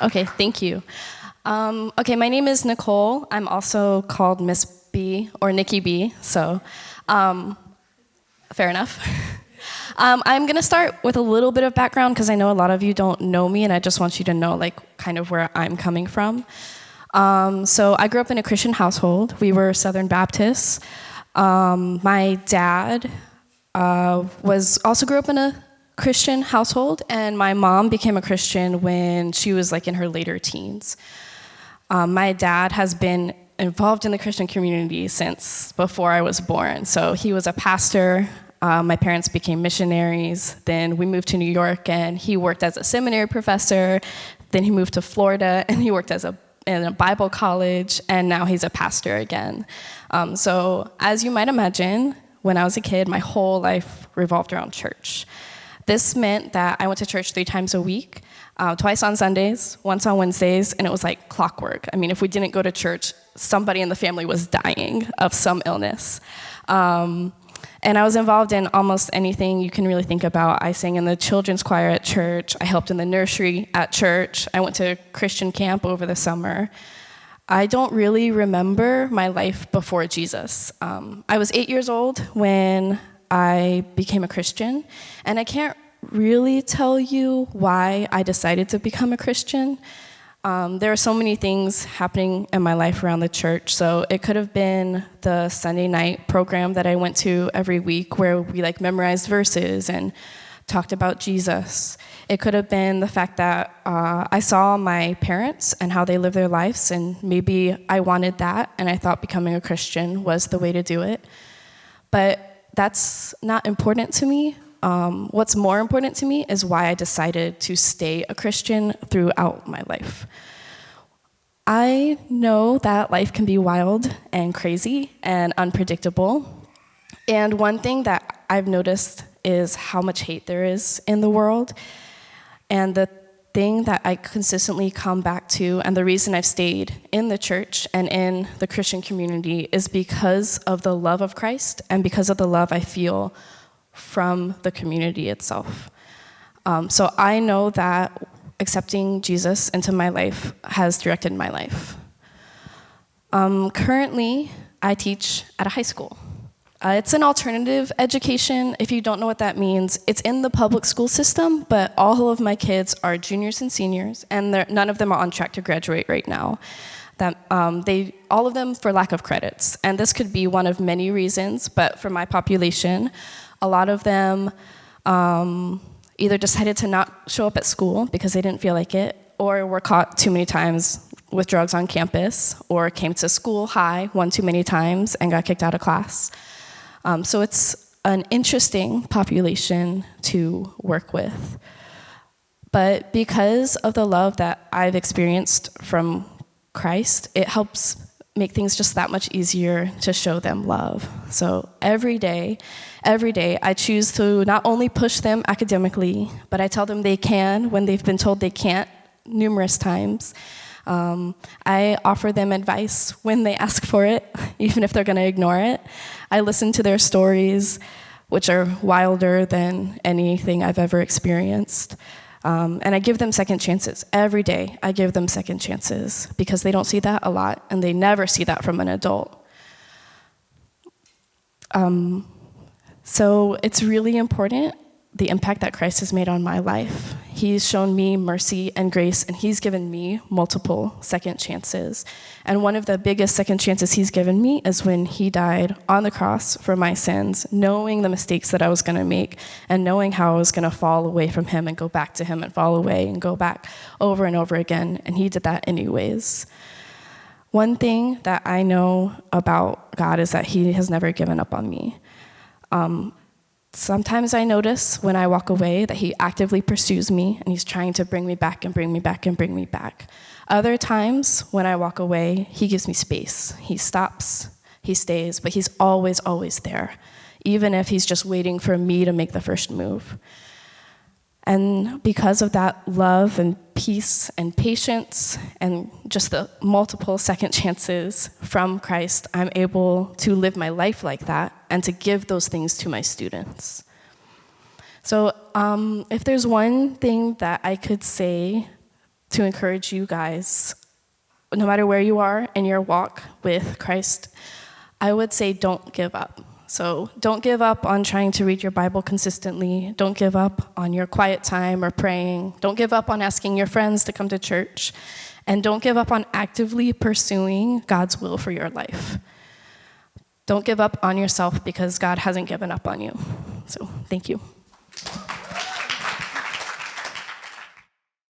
Okay, thank you. Okay, my name is Nicole. I'm also called Miss B or Nikki B, so fair enough. I'm going to start with a little bit of background because I know a lot of you don't know me, and I just want you to know kind of where I'm coming from. So I grew up in a Christian household. We were Southern Baptists. My dad also grew up in a Christian household, and my mom became a Christian when she was in her later teens. My dad has been involved in the Christian community since before I was born. So he was a pastor. My parents became missionaries. Then we moved to New York, and he worked as a seminary professor. Then he moved to Florida, and he worked in a Bible college, and now he's a pastor again. So as you might imagine, when I was a kid, my whole life revolved around church. This meant that I went to church 3 times a week, twice on Sundays, once on Wednesdays, and it was like clockwork. I mean, if we didn't go to church, somebody in the family was dying of some illness. And I was involved in almost anything you can really think about. I sang in the children's choir at church. I helped in the nursery at church. I went to Christian camp over the summer. I don't really remember my life before Jesus. I was 8 years old when I became a Christian, and I can't really tell you why I decided to become a Christian. There are so many things happening in my life around the church, so it could have been the Sunday night program that I went to every week where we memorized verses and talked about Jesus. It could have been the fact that I saw my parents and how they live their lives, and maybe I wanted that, and I thought becoming a Christian was the way to do it. But that's not important to me. What's more important to me is why I decided to stay a Christian throughout my life. I know that life can be wild and crazy and unpredictable. And one thing that I've noticed is how much hate there is in the world. And the thing that I consistently come back to, and the reason I've stayed in the church and in the Christian community, is because of the love of Christ and because of the love I feel from the community itself. So I know that accepting Jesus into my life has directed my life. Currently, I teach at a high school. It's an alternative education. If you don't know what that means, it's in the public school system, but all of my kids are juniors and seniors, and none of them are on track to graduate right now. All of them for lack of credits. And this could be one of many reasons, but for my population, a lot of them either decided to not show up at school because they didn't feel like it, or were caught too many times with drugs on campus, or came to school high one too many times and got kicked out of class. So it's an interesting population to work with. But because of the love that I've experienced from Christ, it helps make things just that much easier to show them love. So every day, I choose to not only push them academically, but I tell them they can when they've been told they can't numerous times. I offer them advice when they ask for it, even if they're going to ignore it. I listen to their stories, which are wilder than anything I've ever experienced. And I give them second chances. Every day, I give them second chances because they don't see that a lot, and they never see that from an adult. So it's really important, the impact that Christ has made on my life. He's shown me mercy and grace, and he's given me multiple second chances. And one of the biggest second chances he's given me is when he died on the cross for my sins, knowing the mistakes that I was going to make and knowing how I was going to fall away from him and go back to him and fall away and go back over and over again. And he did that anyways. One thing that I know about God is that he has never given up on me. Sometimes I notice when I walk away that he actively pursues me and he's trying to bring me back and bring me back and bring me back. Other times when I walk away, he gives me space. He stops, he stays, but he's always, always there, even if he's just waiting for me to make the first move. And because of that love and peace and patience and just the multiple second chances from Christ, I'm able to live my life like that and to give those things to my students. So if there's one thing that I could say to encourage you guys, no matter where you are in your walk with Christ, I would say don't give up. So don't give up on trying to read your Bible consistently. Don't give up on your quiet time or praying. Don't give up on asking your friends to come to church. And don't give up on actively pursuing God's will for your life. Don't give up on yourself because God hasn't given up on you. So thank you.